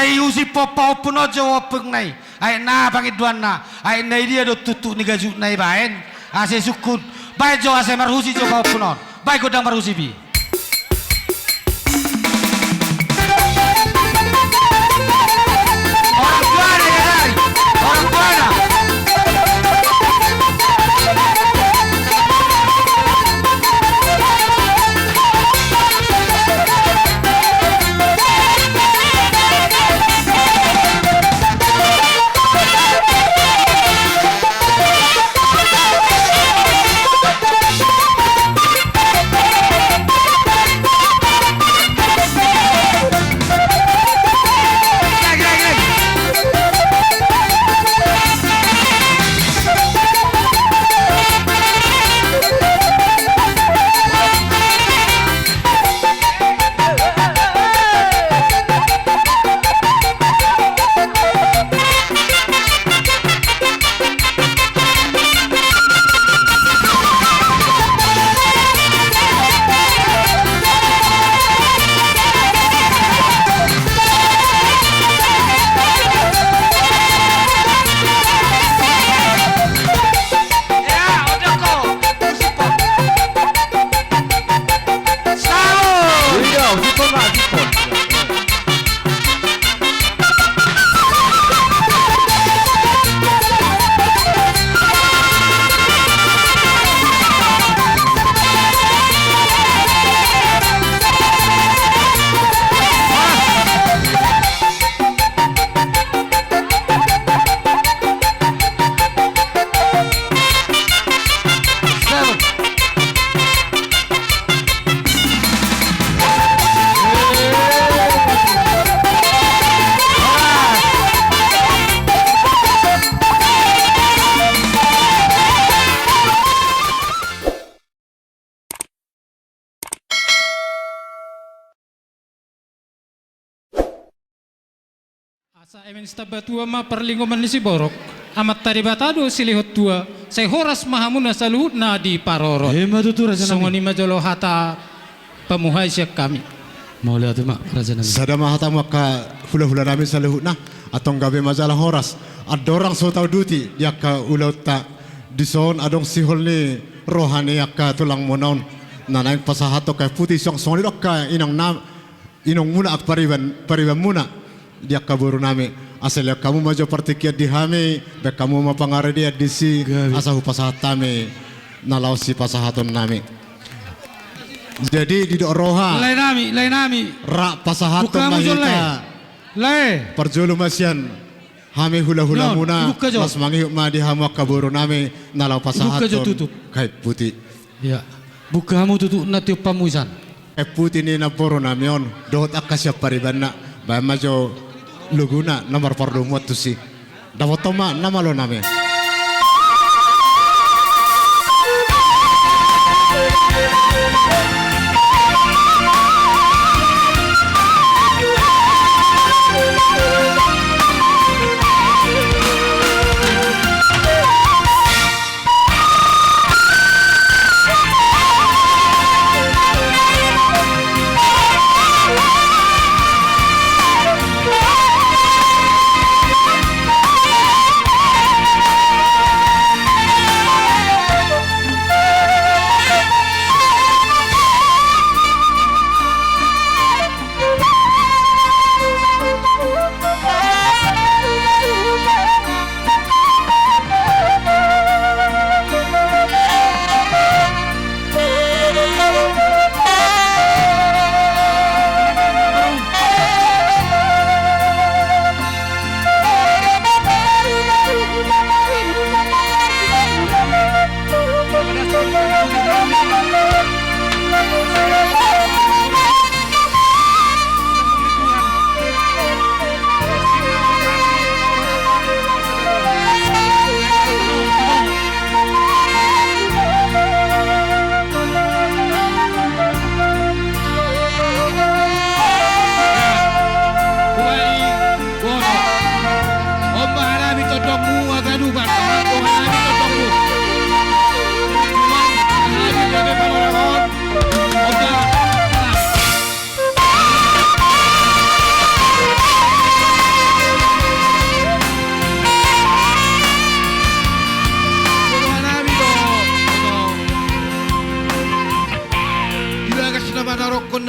Ai usi popau puno jawa peng nai. Ai na pangit duan na. Ai nai dia do tutu ni gajuk nai baen. Ase sukun. Bae jo ase marhusi jo pau puno. Bae godang marhusi bi. Orang tua ada ya dari. Orang tua ada. Asa emen stabatua ma perlingoman ni si borok amat tadi batado silihot tua saya horas mahamuna saluhut na di parorot matutu raja nami songoni majolo hata pemuhai siak kami mau lihat mak raja nami Sada mahata maka hula-hula nami saluhut na atong gabe majalah horas adorang so tau duti yaka ulauta dison adong sihol ni rohani yaka tulang monon nanang pasahato kay putih song song ka inong muna ak pariban muna dia kaburu nami asal kamu maju partikiat di hami be kamu mapangare dia di si asahu pasahatame nalau si pasahaton nami jadi di roha Lain nami. rak pasahaton Bukamu jole. mahita Lai. perjulu masian hami hula-hula No, muna ibuka jo. mas mangi ma di hamu kaburu nami nalau pasahaton jo tutup. kai putih ya bukamu tutu na tiup pamusan kai putih ni na poro nami on dohot akasya paribanna ba majo luguna nomor pardo muat tu si dawatoma nama lo nami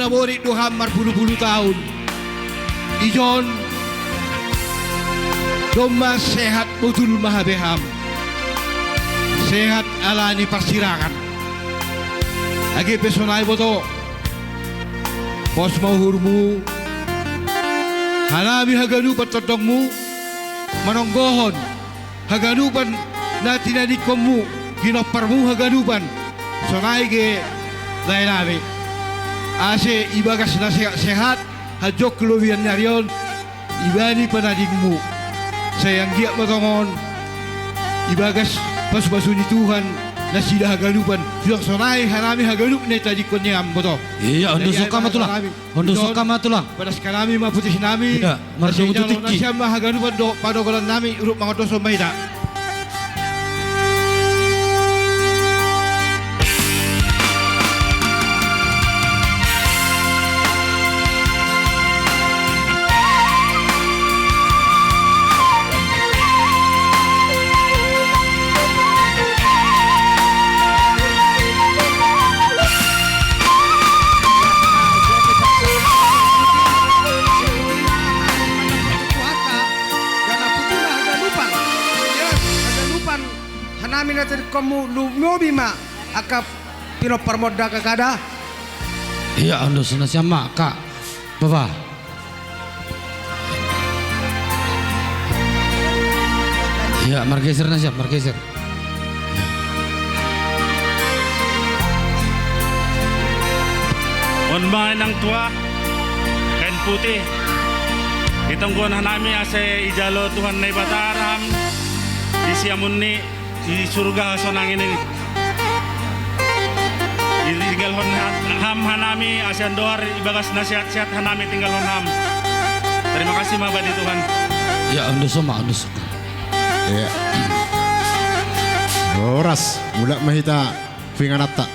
manabori Tuhan berbulu-bulu tahun. Ijon Doma sehat betul mahabeham. Sehat alani persirangan. Agi pesonai boto. Pos mahurmu. Hanami haganupan totongmu. Manonggohon. Haganupan na tinadikommu. Ginoparmu haganupan. Sonai ge lainabi. Ase ibagas na sehat. Hajok keluwian narion. Ibani panadingmu. Sayang giat matongon. Ibagas pas-pasuni Tuhan na sila hagalupan. Silang sonai hanami hagalup na itadikon niya ang boto. Iya, ondo suka matulang. Ondo suka matulang. Padas kanami maputih nami. Iya, marjo Nasya tutiki. Nasya mahagalupan do padogolan nami urup mga doso mahida. Hanami na tadi kamu lumobi ma aka pino parmoda kakada. Iya, ondo sana siapa kak, bapak. Iya, margeser na siya, margeser. Unmain ang tua, kain putih. Itungguan hanami ase ijalo Tuhan na ibataram. Di siamun ni di surga sonang ini. Tinggal ham hanami asian doar ibagas nasihat-sihat hanami tinggal ham. Terima kasih mabadi Tuhan. Ya, ondo sama, ondo suka. Ya. Horas mula mahita pinganata.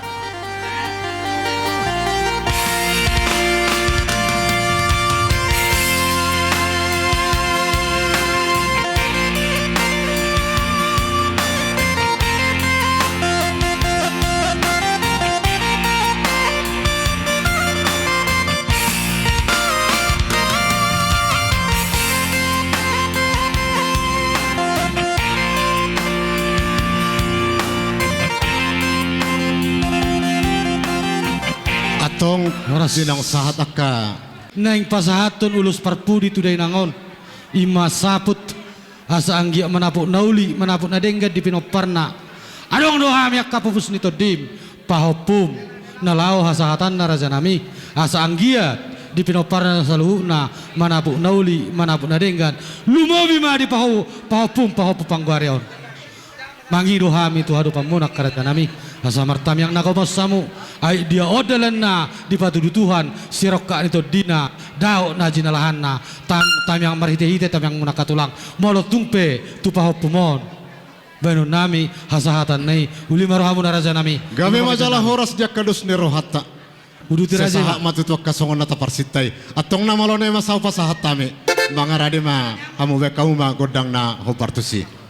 Atong Horas. sinang sahat akka Naing pasahaton ulus parpudi tuday nangon. Ima saput asa anggia manapuk nauli manapuk nadenggad di pinoparna. Adong doham yak kapupus nito dim pahopum nalau hasahatan na raja nami asa anggia di pinoparna saluhuna manapuk nauli manapuk nadenggad lumobi ma di pahopum pangguarion. Mangi dohami tu hadu pamunak karaja nami asa martam yang nakomos samu ai dia odalan na di patudu Tuhan sirokka nito dina dao na jinalahan na tam yang marhite-hite tam yang munakatulang molot tungpe tu pahopumon banu nami hasahatan nai uli marohamu na raja nami gabe majalah horas dia kadus ni rohata. uduti raja Sesahat matutuak kasongon na taparsitai. Atong na malone masaw pasahat tami. Mga radi ma hamu be kauma godang na hopartusi.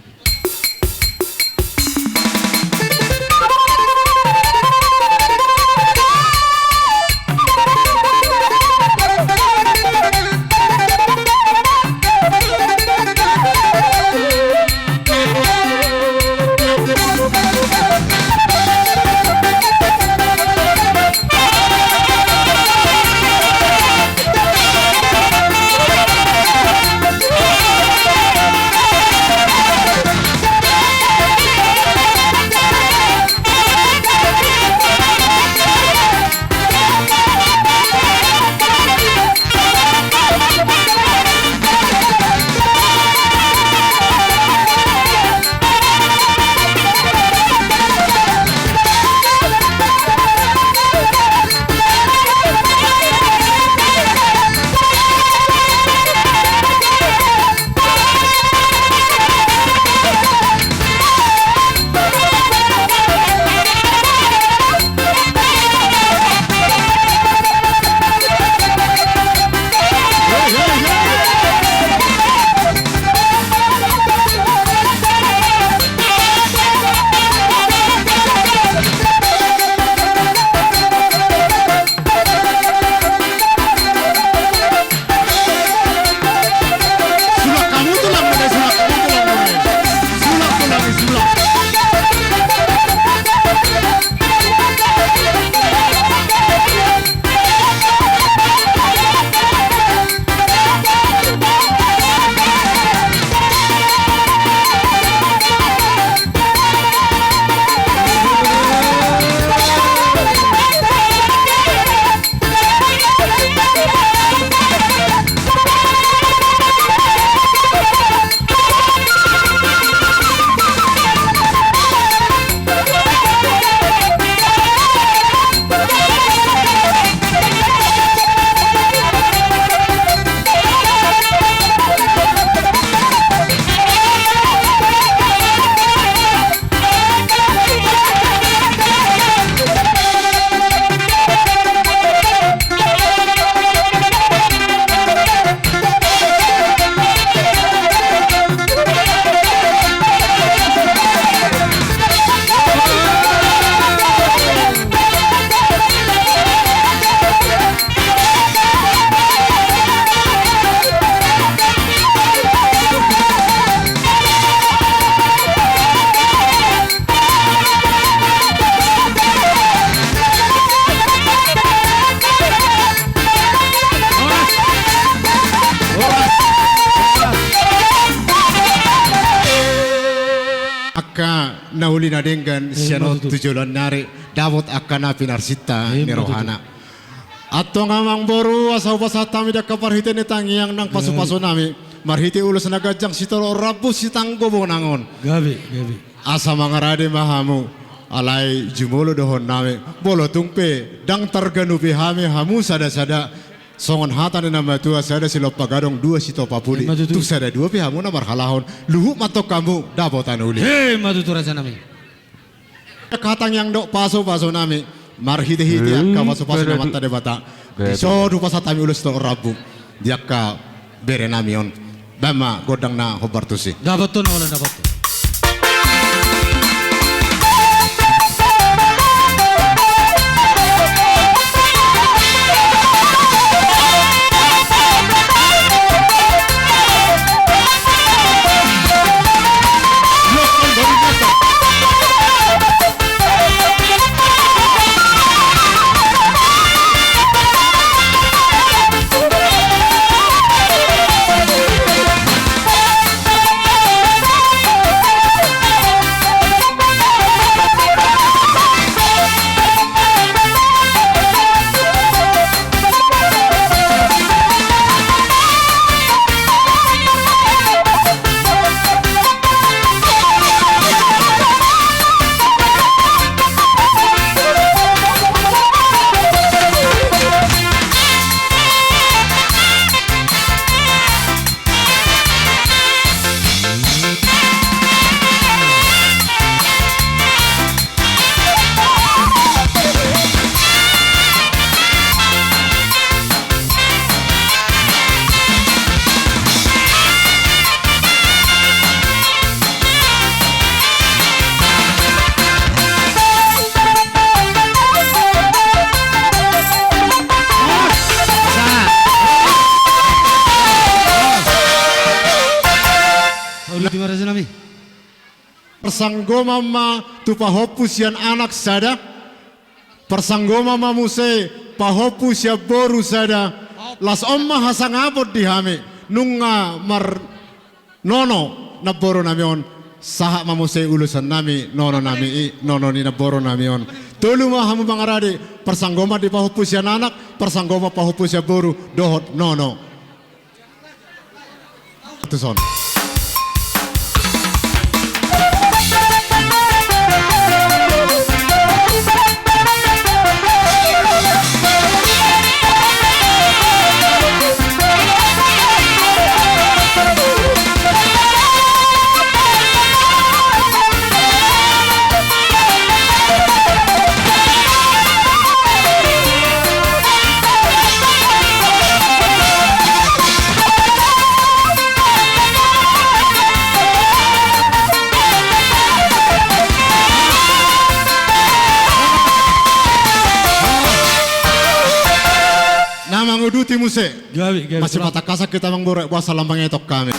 nauli na dengan siano matutu. tujuan nyari Davot akan pinarsita ni matutu. rohana. Ato nga mang boru asaw basatami da kaparhite ni tangiang nang pasu-pasu nami. Marhiti ulus nagajang sitolo rabu sitanggo bonangon. Gabi. Asa mangarade mahamu alai jumolo dohon nami. Bolo tungpe dang targanu bihame hamu sada-sada. Songon hata na matua sada silo pagadong dua sito papuli. Matutu. Tu sada dua pihamu na marhalahon. Luhu matok kamu dabotan uli. Matutu raja nami. Katang yang dok paso-paso nami. Marhiti-hiti akka paso-paso na mata debata. So dupa sa tami ulus to rabu. Diakka bere nami on. Bama godang na hobartusi. Dapat tuh wala dapat tuh. Ultima raja nami. Persanggoma ma tu pahopus yan anak sada. Persanggoma ma muse pahopus ya boru sada. Las omma hasangabot dihame. Nunga mar nono na boro nami on. Saha ma muse ulusan nami nono nami i nono ni na boro nami on. Tulu ma hamu bangarade persanggoma di pahopus yan anak. Persanggoma pahopus ya boru dohot nono. Tuson. Manguduti muse. Gabi. Masih patah kasak kita mangborek puasa lambangnya tok kami.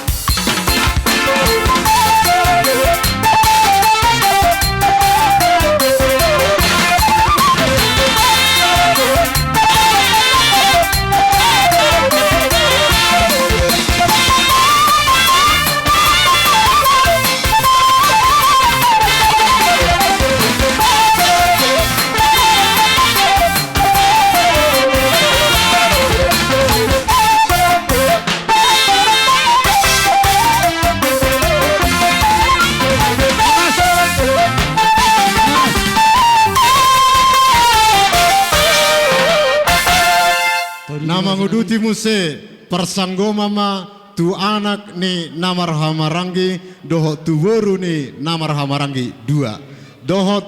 Nama nguduti muse persanggoma ma tu anak ni namar hamarangi dohot tu woru ni namar hamarangi dua dohot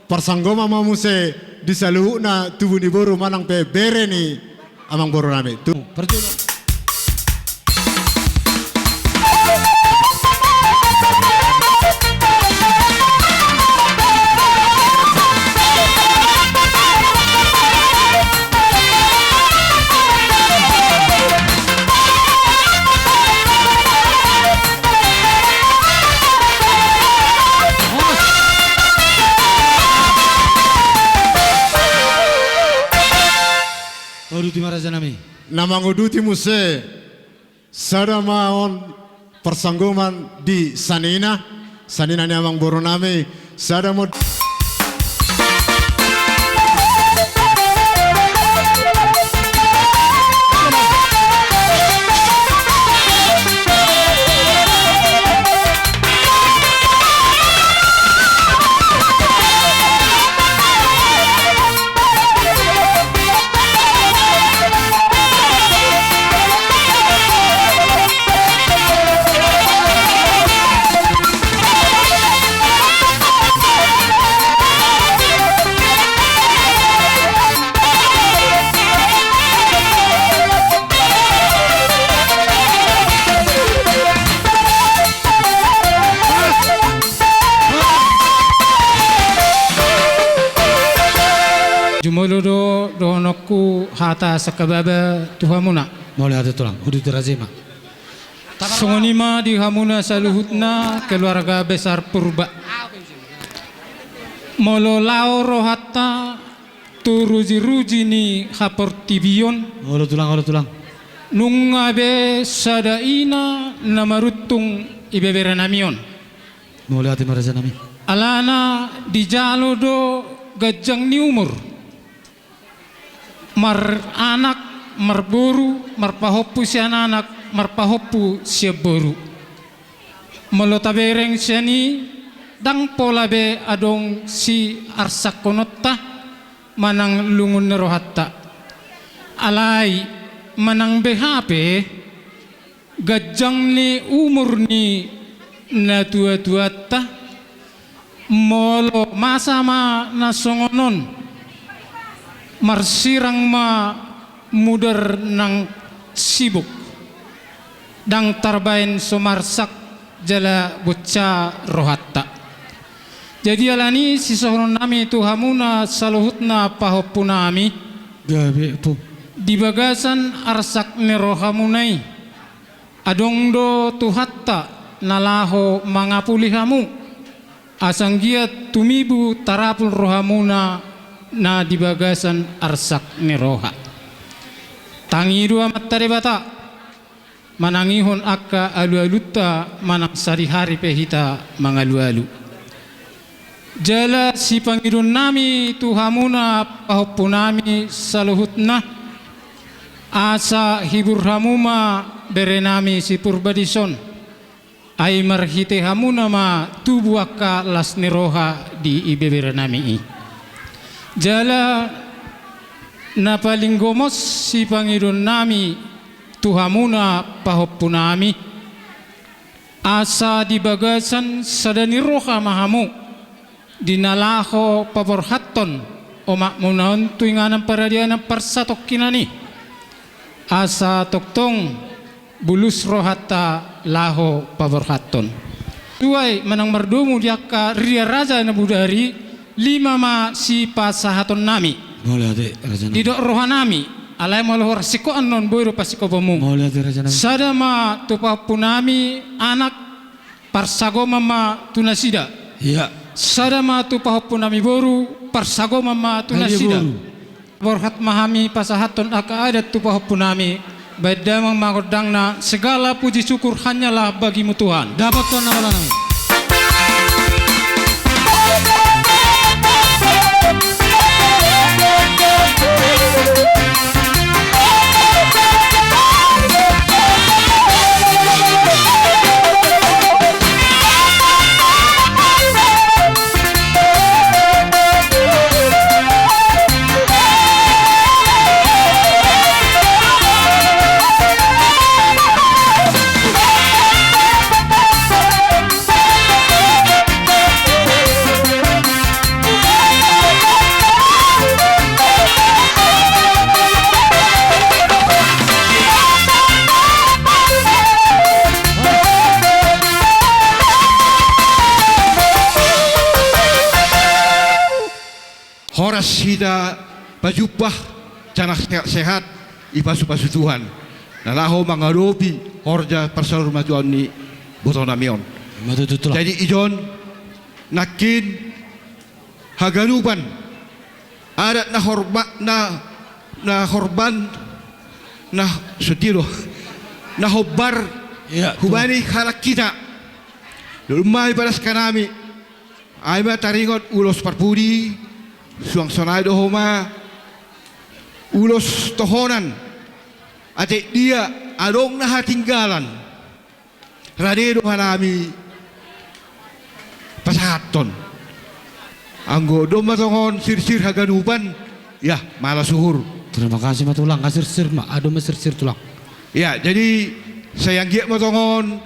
persanggoma ma muse disaluhna tu ni boru manang pe bere ni amang boru nami tu Perjuangan. Ultima raja nami. nama nguduti muse sadama on persanggoman di sanina ni amang boru nami Sadamod Jumolodo dohonokku hata sakababa tuhamuna. Mulai ada tulang, udah terazima. Songonima di hamuna saluhutna keluarga besar purba. Mololao rohata turuji-ruji ni haportibion. Udah tulang. Nungabe sadaina namarutung ibeberanamion. Mulai hati maraja nami. Alana di jalo do gajang ni umur. Mar anak marboru marpahopu si anak marpahopu si boru. Melotabereng siani dang polabe adong si arsakonotta manang lungun nerohatta. Alai manang BHP gajang ni umur ni na tua-tuata molo masama na songonon marsirang ma mudar ng sibuk dang tarbain sumarsak jala butsa rohatta. Jadi alani si sohron nami itu hamuna saluhutna pahopu nami Gabi po. di bagasan arsak ni rohamunai adong do tuhatta nalaho mangapulihamu asang giat tumibu tarapul rohamuna na di bagasan arsak ni roha. Tangiru amat taribata manangihon akka alu-aluta manang sari-hari pehita mangalu-alu. Jala si pangirun nami tuhamuna pahopu nami saluhutna asa hibur hamuma berenami si purbadison ay marhite hamuna ma tubu akka las ni roha di ibeberenami i. Jala napalinggomos si Panginoon nami tuhamuna pahopu nami asa di bagasan sadaniroha mahamu dinalaho paborhaton o makmunaon tuingan ng paradian ng parsatok kinani asa toktong bulus rohata laho paborhaton. Duay manang mardumu diaka ria raja na budari 5 ma si pasahaton nami. Mulai hati raja nami. Didok rohanami alay malohor siko anon boyro pasiko pamu. Mulai hati raja nami. Sada ma tupapu nami anak parsago mama tunasida. Iya. Sada ma tupapu nami boru parsago mama tunasida. Borhat mahami pasahaton aka adat tupapu nami. Badamang magodang na segala puji syukur hanyalah bagimu Tuhan. Dapat tuan nama nami. Horas hida pajupah canak sehat ipasu-pasu Tuhan. Nalaho mangarobi horja persalur Tuhan ni botonamion. Matututulah. Jadi ijon nakin haganuban adat na horba na horban na sutiro na hobar Iya. hubani halak kita lumai paras kanami Ay taringot ulos parpudi, suang sonay dohoma, ulos tohonan, ate dia adong nahatinggalan, radero hanami pasahaton. Anggo do matongon sir-sir haganupan, ya malah suhur. Terima kasih matulang kasir-sir mak ado mesir-sir tulang. Ya, jadi sayang giat matongon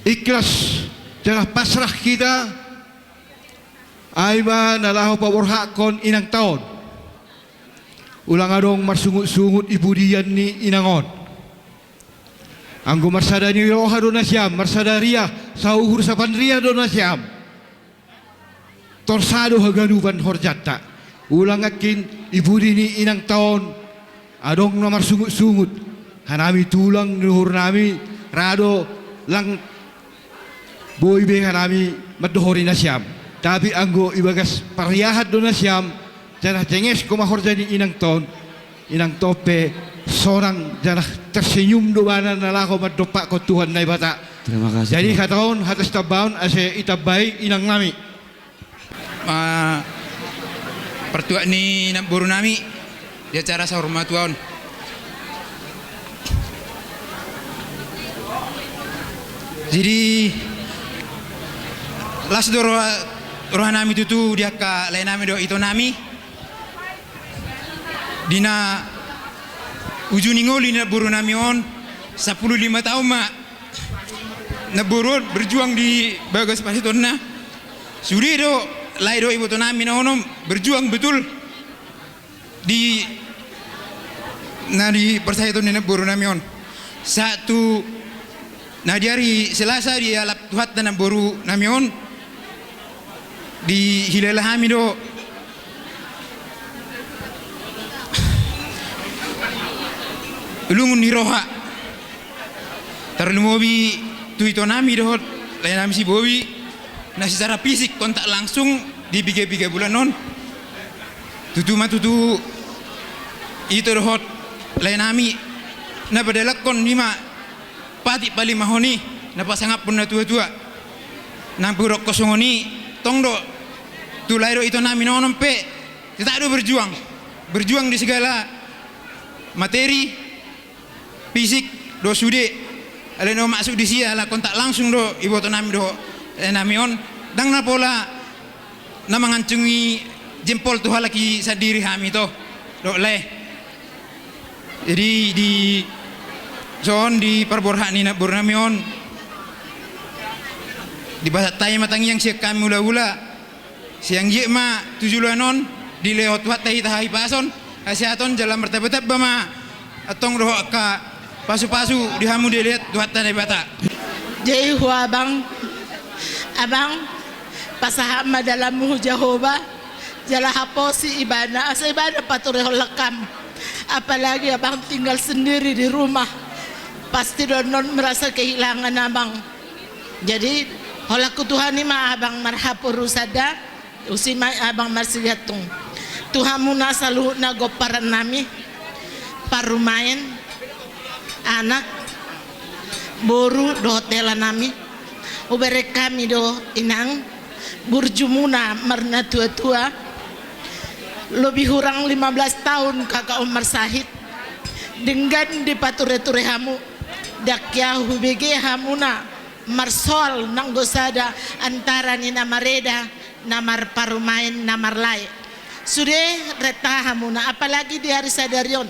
ikhlas jangan pasrah kita aiba nalaho paborhakon inang taon. Ulang adong marsungut-sungut ibu dian ni inangon. Anggo marsada ni roha do nasyam, marsada ria sauhur sapan ria do nasyam. Torsado haganuban horjata. Ulang akin ibu dini inang taon adong nomor sungut-sungut. Hanami tulang nuhur nami rado lang boy be hanami madohori nasyam. Tapi anggo ibagas pariyahat do nasyam janah cenges ko mahorjani inang taon. Inang tope sorang janah tersenyum do bana nalako madopak ko Tuhan na ibata. Terima kasih. Jadi kataon hatas tabaon ase itabay inang nami. Pertua ni nak buru nami dia cara sahurmat tuan. Jadi las do roh nami tu dia ka lain nami do itu nami dina ujung ngoli nak buru nami on 15 tahun mak nak buru berjuang di bagas pasitona suri do Laido ibu tonami naonom berjuang betul di persahitun ini buru namion satu di hari Selasa di alap tuhat dan buru namion di hilalah hamido ulungun niroha terlumobi tuitonami dohot lain nami si bobi. Nah secara fisik kontak langsung di 3 bulan non tutu itu dohot lain nami na badalak kon lima pati paling mahoni na pasangap pun na tua na burok kosongoni tongdo tu lairo itu nami nonom pe kita ada berjuang di segala materi fisik do sude ale no masuk di sia la kontak langsung do ibu to nami do namion dang na pola na mangancungi jempol tuh lagi sadiri hami to do le jadi di zon di perborhak ni na burnamion di bahasa tay matangi yang siak kami ula-ula siang je ma tujulanon di lewat wat tahi tahi pason asiaton jalan bertabetab bama atong roh ka pasu-pasu dihamu dilihat tuhat tanai bata jai huwa abang pasahama dalam muhu Jehovah jala haposi ibadah asa ibadah pature lekam apalagi abang tinggal sendiri di rumah pasti donon merasa kehilangan abang jadi holaku Tuhan ima abang marhapur rusada usima abang marsigatung Tuhan muna saluh na goparan nami parumain anak boru do hotelan nami ubere kami do inang burjumuna marna tua-tua lebih kurang 15 tahun kakak Umar Sahid dengan di pature-ture hamu dakya hubege hamuna marsol nanggosada antara ni namareda namar parumain namar lai sudah reta hamuna apalagi di hari sadarion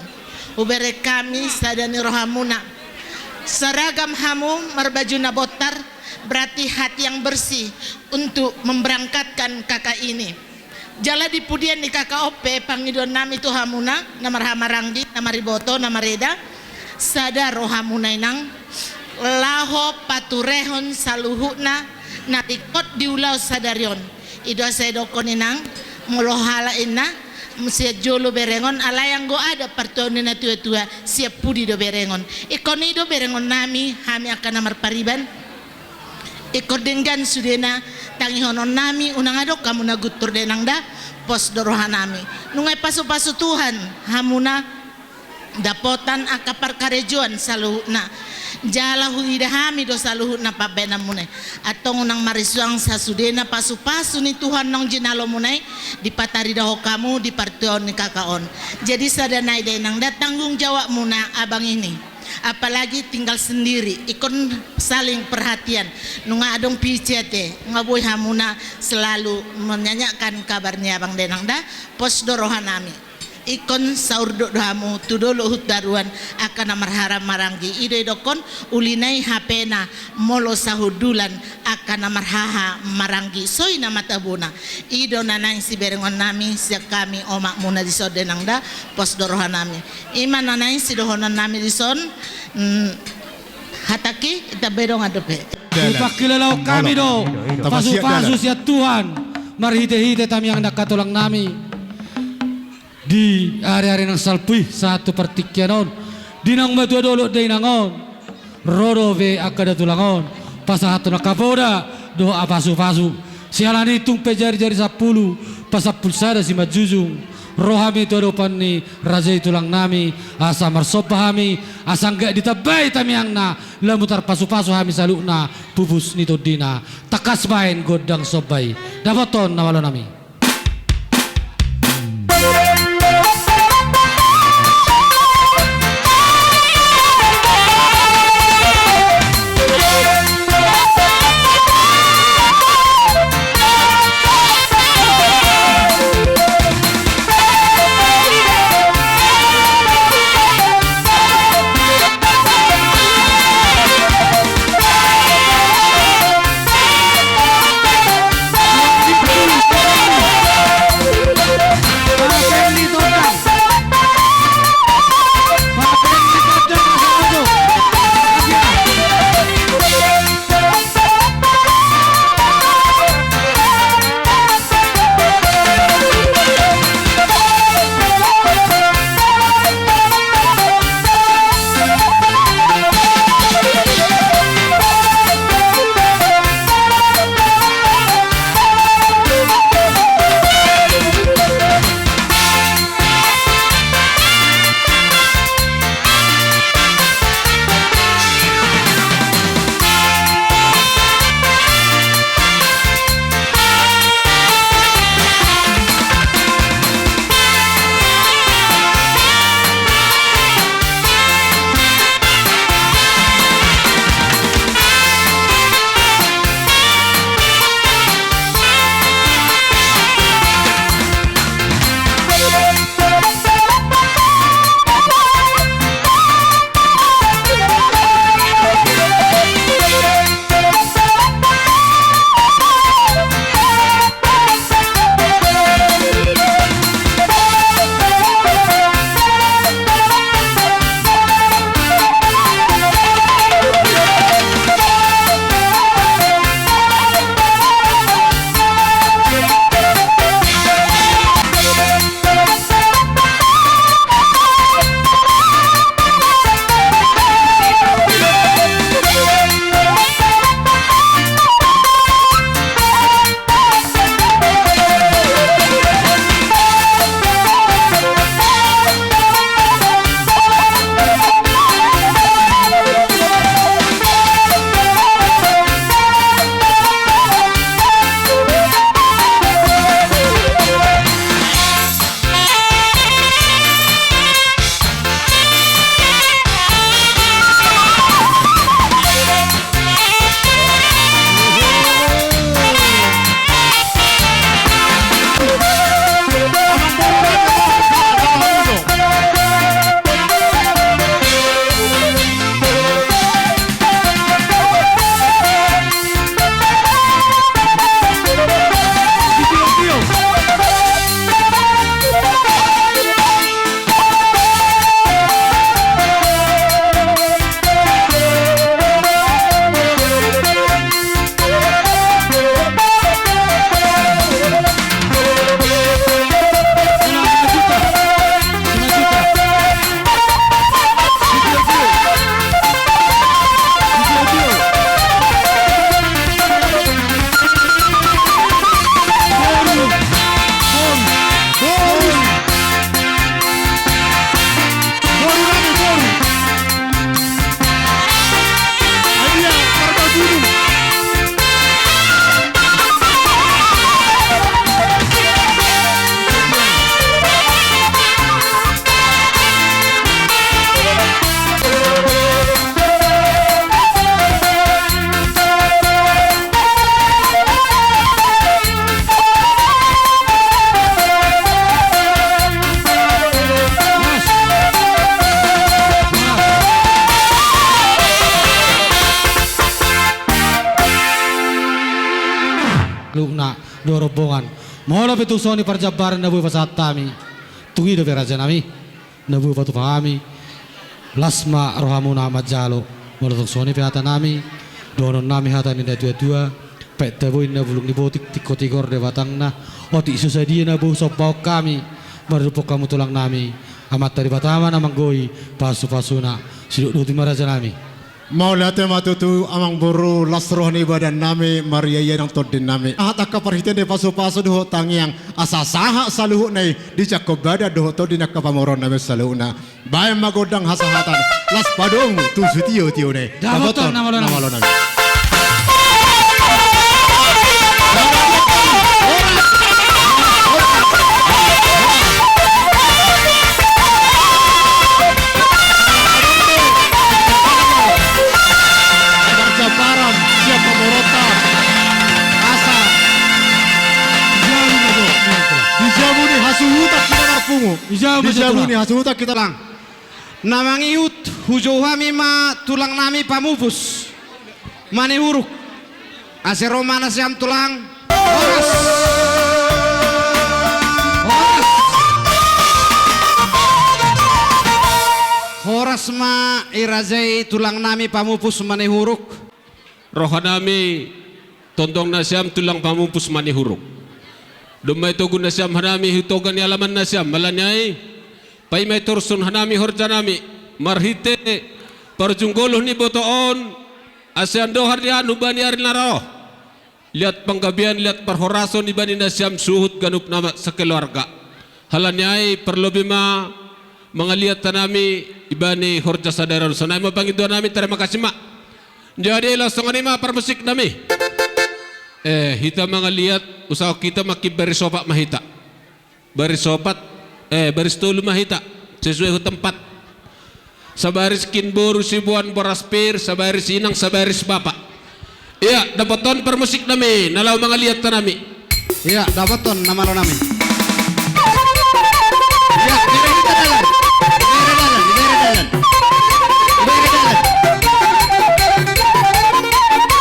ubere kami sadani rohamuna seragam hamu marbaju nabotar berarti hati yang bersih untuk memberangkatkan kakak ini jala di pudian di kakak ope pangidon nami tu hamuna namar hamaranggi namar riboto namar reda sadar rohamuna inang laho paturehon saluhuna natikot diulau sadarion ido sedokon inang mulohala inna musia jolo berengon ala yang go ada partone na tua-tua siap pudi do berengon ikoni do berengon nami hami akan namar pariban ikut dengan sudena tangi honon nami unang adok kamu nagutur denang da pos dorohan nami nungai pasu-pasu Tuhan hamuna dapotan akapar karejuan saluna jalahu idahami dosa luhut na pabena munai atong nang marisuang sa sudena pasu-pasu ni Tuhan nang jinalo munai dipatari daho kamu di partion ni kakaon. Jadi sadanai day nang datanggung jawab muna abang ini. Apalagi tinggal sendiri, ikon saling perhatian. Nunga adong picete, ngaboy hamuna selalu menyanyikan kabarnya abang denang da pos dorohanami. Ikon saur dohamu tudolo hut daruan akan marharam maranggi ide dokon ulinai hapena molo sahudulan akan marhaha maranggi soy na matabuna ido nanang si berengon nami siak kami omak muna di sodenang da pos dorohan nami iman nanang si dohonan nami di son hataki ita berong adope Ipakilalau kami do. Pasu-pasu siya Tuhan. Marhite-hite tami ang nakatulang nami. Di hari-hari ng salpuy satu pertikyanon. Dinang madudolo day nangon. Rodo ve akada tulangon. Pasahato na kapoda do apasu-pasu. Sialan itong pejari-jari sa pulu. Pasapulsada si Majujung. Rohami tuadopan ni raja itulang nami. Asa marsopahami. Asa enggak ditabay tami ang na. Lamutar pasu-pasu hami salukna. Pupus nito dina. Takas main godang sobay. Dapaton nawalo nami. lukna do rombongan mola petusoni parjabaran nabu pasatami tungi do raja nami nabu patu pahami lasma rohamuna majalo mola tuksoni pehata nami donon nami hata ni dua pek tabuin na bulung ni botik tikotigor de batangna oti susadi na bu sopau kami marupok kamu tulang nami amat dari batama namang goi pasu-pasuna siduk duti maraja nami Maula te matutu amang buru lasroh ni badan nami Maria yang todin nami. Ahat akka parhite de pasu-pasu doho tangiang asa saha saluhu nai di cakobada doho todin akka pamoron nami saluna. Bae magodang hasahatan las padong tu sutio tio ne. Daboton namalo nami. Jabaran siapa morotan asa dijamuni hasuhutak kita narpungu dijamuni hasuhutak kita lang Namang iut hujoha mima tulang nami pamupus mane huruk asero mana siam tulang horas ma irazai tulang nami pamupus mane huruk rohanami tontong nasyam tulang pamupus mani huruk dumay togun nasyam hanami hitogan ni alaman nasyam malanyay pay may torsun hanami horjanami marhite parjunggoloh ni botoon asyan dohar dihan ubani arin naro lihat panggabian lihat parhorason ibani nasyam suhut ganup nama sa keluarga halanyay perlobima mga lihat tanami ibani horja sadaran sanay mapangido namin terima kasih mak. Jadi langsung ini mah permusik nami. Hita mga lihat usaha kita makib berisopat mahita. Berisopat beristulu mahita sesuai tempat. Sabaris kinburu sibuan boraspir, sabaris inang, sabaris bapak. Iya, dapaton permusik nami. Nalau mga lihat tanami. iya dapaton nama lo nami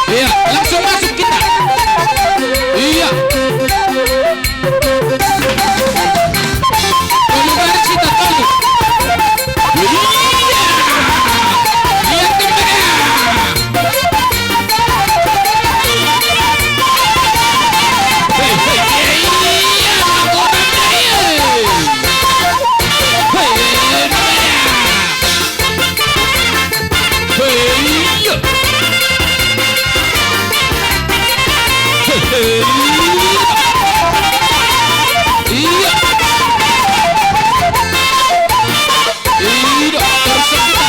Iya, langsung masuk kita. Iya. Tolong baris kita tolong. Iya. Lihat kemana? Hei, iya, laporannya iya. Hei, iya. Iya. Iya, terus kita.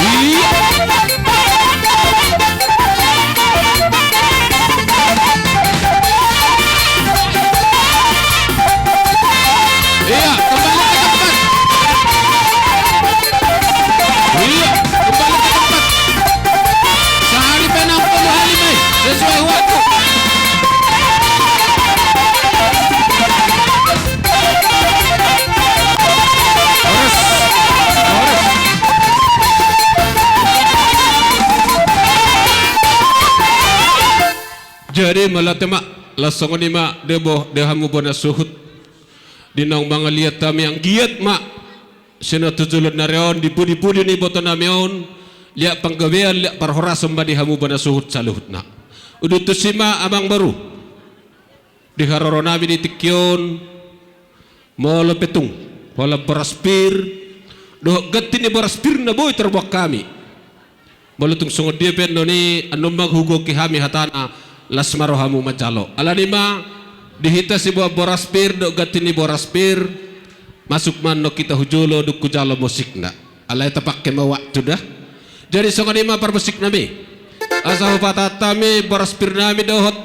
Iya. Iya, kembali ke tempat. Iya, kembali ke tempat. Sehari penang penuh halimai sesuai waktu. Jadi malatema lasong ni ma debo dehamu bona suhut dinong mga liat tami ang giat ma sino tujulod na reon di pudi-pudi ni boto namion liat panggawean liat parhorasom ba dihamu bona suhut sa luhut na udutusima amang baru diharoro nami di tikyon molo petung wala baraspir doh gatti ni baraspir na boy terbuak kami molo tung sungod dia pen ni anong maghugo kihami hatana lasmaro hamu majalo alanima dihita si buah boraspir do gatini boraspir masuk man no kita hujulo do kujalo musik na alay tapak kema waktu dah jadi songanima par musik nami asa patatami boraspir nami dohot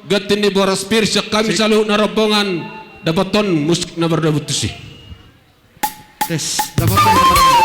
gatini boraspir siya kami saluh na rombongan dapaton musik na berdabutusi tes dapaton nama lo nami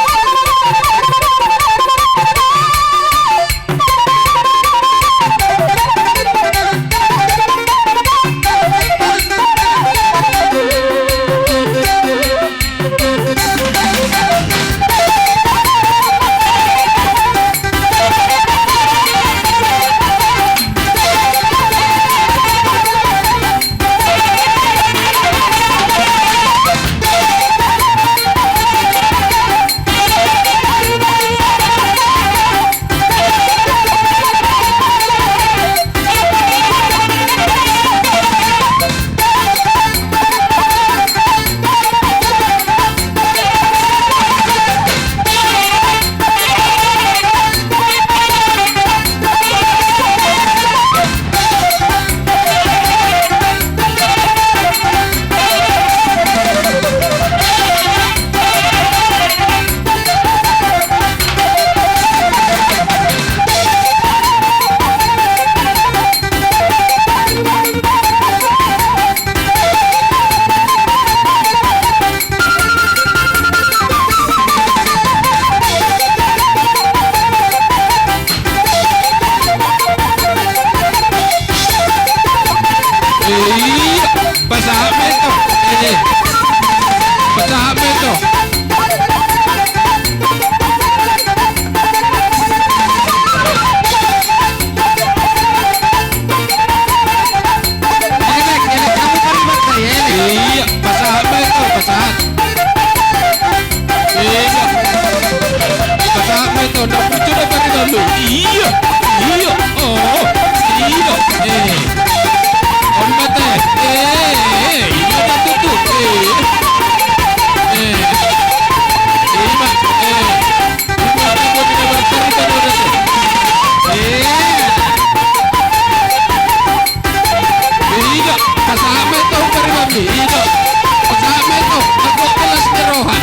kamu. Iya. Iya. Oh. Iya. On mata. Ini ada tutup. Ima. Ima aku tidak bercerita dengan Iya. Pasahame to karimami. Iya. Pasahame to. Ako kelas ni Rohan.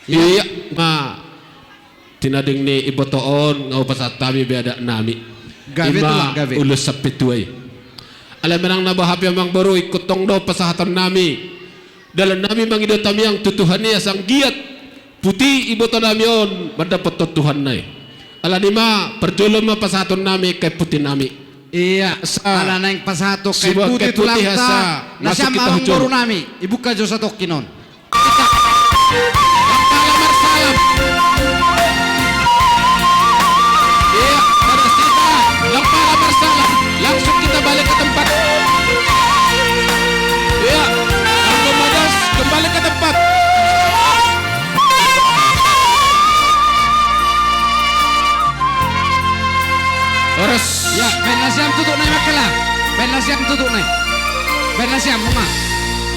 Iya, ma tinading ni ibotoon ngau pasat tami biada nami. Gabe tu lang, gabe. Ulus sapituay. Alam menang nabahapi amang baru ikut tong do pasahatan nami. Dalam nami mangidot tami yang tutuhan niya sang giat putih iboto nami on mendapat tutuhan nai. Alam ni ma perjolom ma pasahatan nami kay putih nami. Iya, ala na yung pasato kay Subag puti kay puti tulang hasa. ta. Masuk Nasyam kita awang hujol. boro nami. Ibu ka Diyos ato kinon. Palamar salam. Iya, pada kita yang palamar salam. Langsung kita balik ke tempat. Iya, yang komandas kembali ke tempat. Terus. Ya, ben nasyam tutuk na yung makala. Ben nasyam tutuk na. Ben nasyam, unga.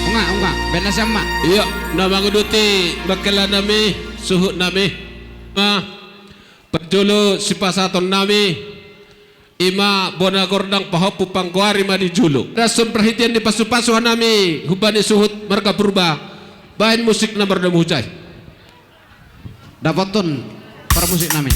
Unga. Ben nasyam ma. Iya, nama nguduti bakala nami, suhut nami. Perjulu si pasaton nami. Ima bona gordang pahopu pangkuari ma di julu. Rasun perhatian di pasu-pasuhan nami. Hubani suhut mereka purba. Bahan musik na berdamu hujay. Dapat tun para musik namin.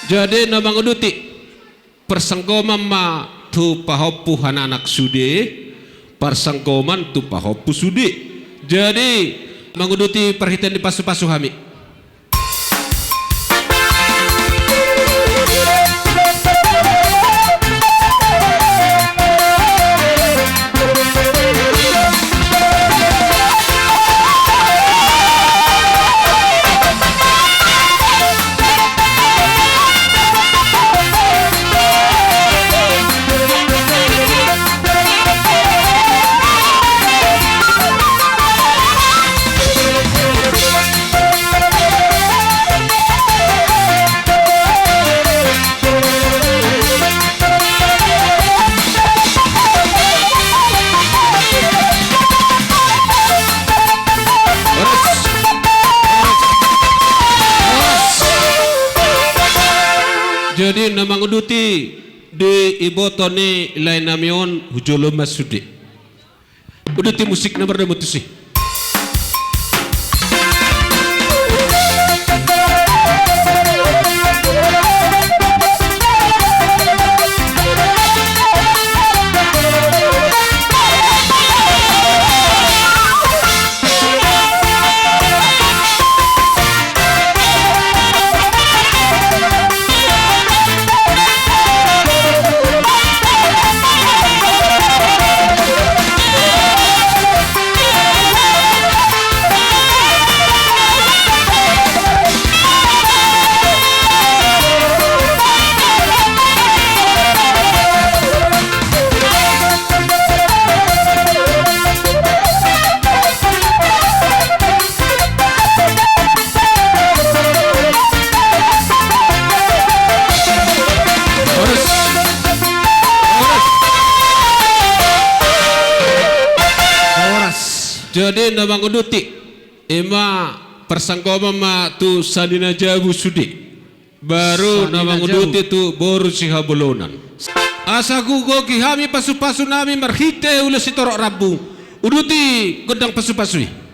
Jadi nama nguduti persangkoman ma tu pahopu anak sude, persangkoman tu pahopu sude. Jadi menguduti perhatian di pasu-pasu kami. Jadi nama nguduti di ibotoni lain namion hujolo masudi. Uduti musik nomor demutusi. jadi namang uduti ima persangkoma ma tu salina jabu sudi baru namang uduti tu boru sihabolonan asa gugo kihami pasu-pasu nami marhite ulah sitorok rabu uduti godang pasu-pasui.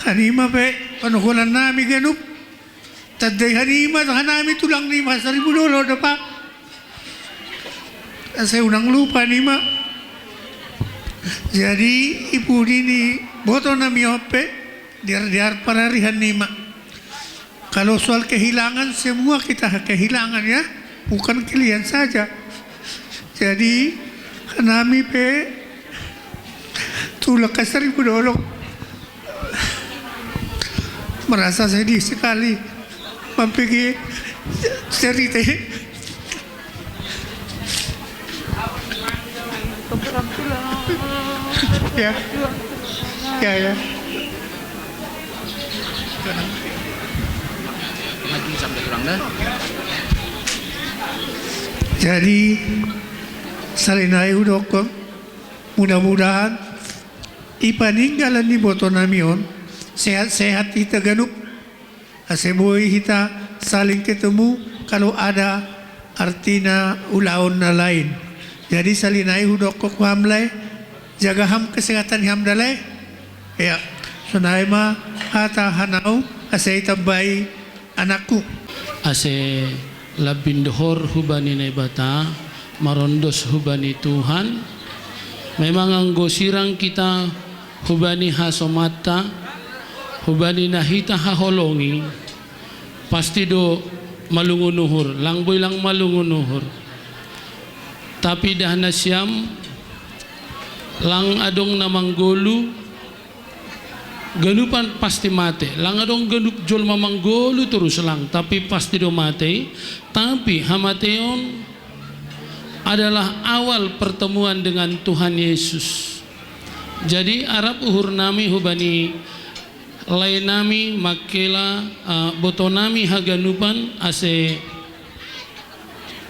Hanima pe, panukulan namin ganup. Taday hanima, hanami tulang ni Mas Ribudolo na pa. Sa unang lupa nima. Jadi ibu ini boto na miope, diar pararihan nima. Kalau soal kehilangan, semua kita kehilangan ya, bukan kalian saja. Jadi hanami pe, tulak ka Ribudolo. Merasa sedih sekali mempergi cerita ya jadi salinai udokon mudah-mudahan ipaninggalan ni boto namion sehat-sehat kita ganup aseboy kita saling ketemu kalau ada artinya ulaon na lain jadi salinai hudok ko hamlay jaga ham kesehatan ham dalay ya sunay ma hata hanau asay tabay anakku ase labindohor hubani na bata marondos hubani Tuhan memang anggo sirang kita hubani hasomata hubani nahita haholongi pasti do malungunuhur langboy lang malungunuhur tapi dah nasyam lang adong namanggolu ganupan pasti mate lang adong ganup jol mamanggolu terus lang tapi pasti do mate tapi hamateon adalah awal pertemuan dengan Tuhan Yesus jadi Arab uhur nami hubani lain nami makela botonami haganupan ase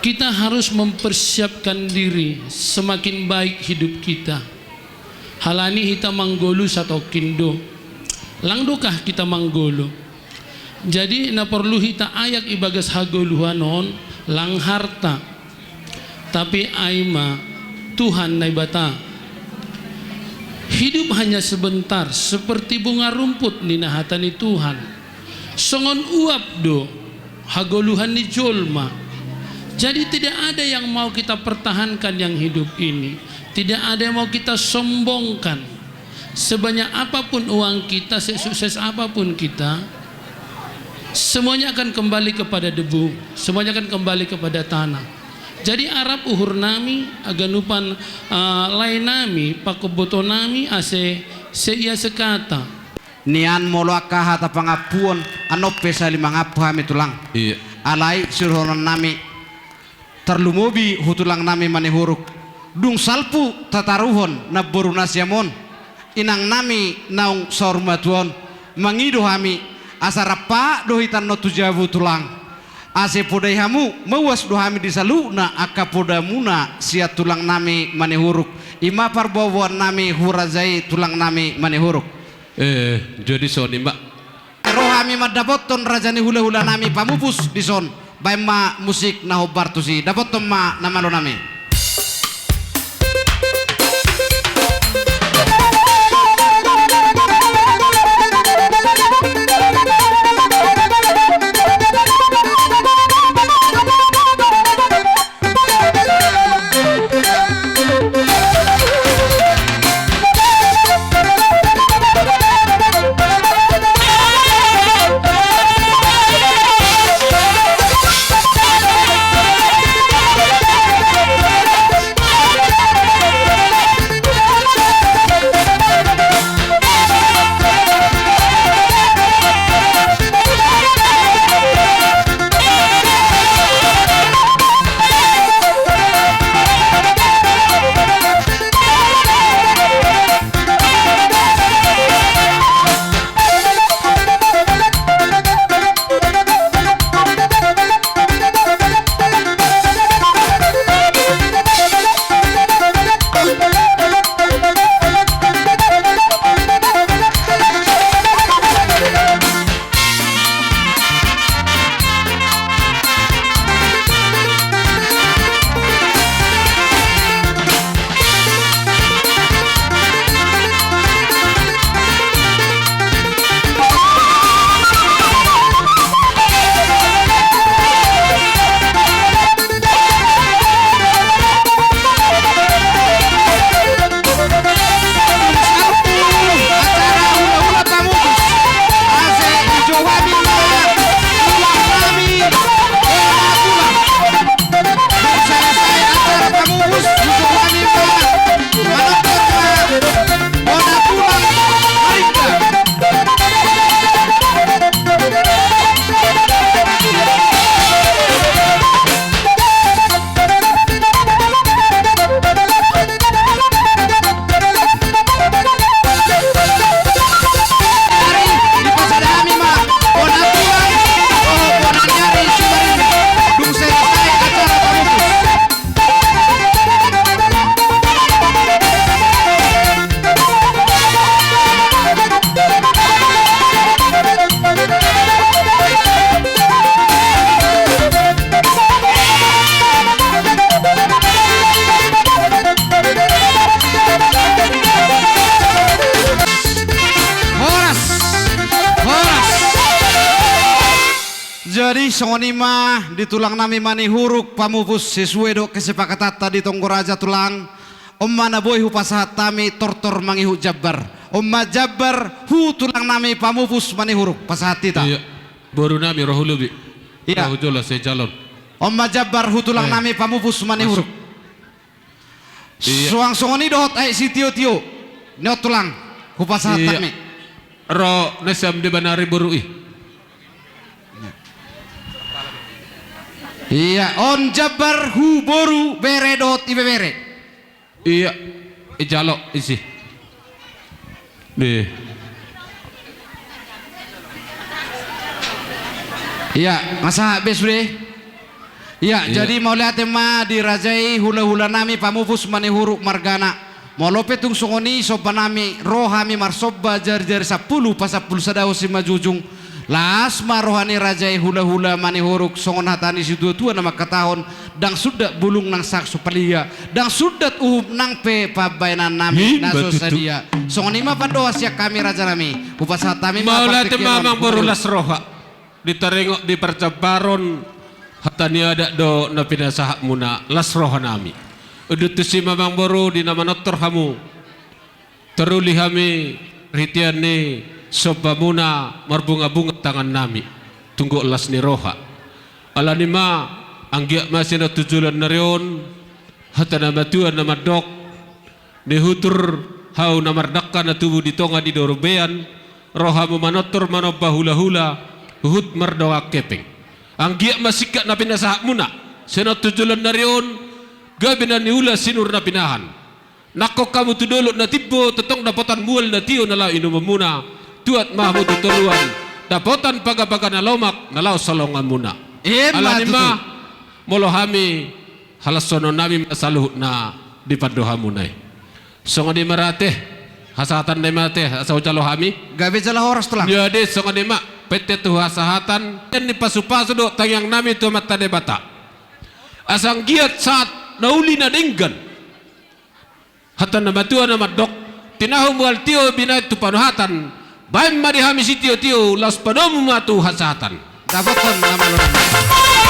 kita harus mempersiapkan diri semakin baik hidup kita halani kita manggolu satu kindo langdukah kita manggolu jadi na perlu kita ayak ibagas hagoluhanon lang harta tapi aima Tuhan naibata hidup hanya sebentar seperti bunga rumput ni nahatani Tuhan songon uap do hagoluhan ni jolma jadi tidak ada yang mau kita pertahankan yang hidup ini tidak ada yang mau kita sombongkan sebanyak apapun uang kita sesukses apapun kita semuanya akan kembali kepada debu semuanya akan kembali kepada tanah jadi Arab uhur nami aganupan lain nami pakoboto nami ase seia sekata nian molo akaha ta pangapuon anope sali mangapu hami tulang Iya. alai surhonon nami terlumobi hutulang nami manehuruk dung salpu tataruhon na borunasyamon inang nami naung sormatuon mangido hami asarapa dohitan no tujabu tulang ase podai hamu mawas dohami disaluna akapoda muna sia tulang nami manehuruk ima parbawan nami hurazai tulang nami manehuruk jadi soni mbak rohami madaboton rajani hula-hula nami pamupus dison baima musik nahobar tusi daboton ma namalo nami songonima ditulang nami mani huruk pamupus sesuai do kesepakatan tadi tonggo raja tulang omma na boy hu pasahat tami tortor mangihu jabbar omma jabbar hu tulang nami pamupus mani huruk pasahat tita Iya. Baru nami rohulubi. Iya. Rohujola saya calon. omma jabbar hu tulang nami pamupus mani huruk Iya. suang songoni dohot ay si tio neot tulang hu pasahat Iya. tami Ro nasam de banari borui. iya on jabbar hu boru bere dohot ibe bere Iya. Ijalo isi. Deh. iya masa habis bre iya Iya. jadi mau lihat ma dirajai hula-hula nami pamupus mani huruk margana mau lope tung songoni sopa nami rohami marsobba jar-jar 10 pasapul sadau si majujung las rohani rajai hula-hula mani huruk songon hatani si tua nama katahon dang sudah bulung nang saksu palia dang sudah nang pe pabainan nami naso sadia songoni ma pandoa siak kami raja nami upas hatami ma Maula partikiron temamang huruk. borulas roha. Ditarengok di percabaron hatani ada do na pinasahak muna las roha nami. Udut si mamang boru di nama notor hamu. Teruli kami ritian ni soba muna marbunga-bunga tangan nami. Tunggu las ni roha. Ala ni ma anggiak masih na tujulan narion hatana matuan nama dok ni hutur hau namardakkan na tubuh di tonga di dorobean roha mu manotor manobah hula-hula Uhud merdoa kepeng. Anggiak masikat na pinasahak muna. Sena tujulan narion. Gabi na niula sinur na pinahan. Nako kamu tudulot na tipo. Tetong dapotan mual na tiyo na lao inuman muna. Tuat mahmu tutuluan. Dapotan paga-paga na lomak. Na lao salongan muna. Alanima. Molo hami. Halasono nami masaluhut na dipandoha munay. Songa di marate. Hasatan di marate. Asaw jalo hami. gabe jala horas tulang Jadi songa di mak. PT tuha sahatan dan ni pasu-pasu do tangyang nami tu mata debata asang giat saat nauli na denggan hatan na matua na madok tinahu mual tio binay tu panuhatan baim madihami si tio las panomu matu hasatan dapotan nama lo nami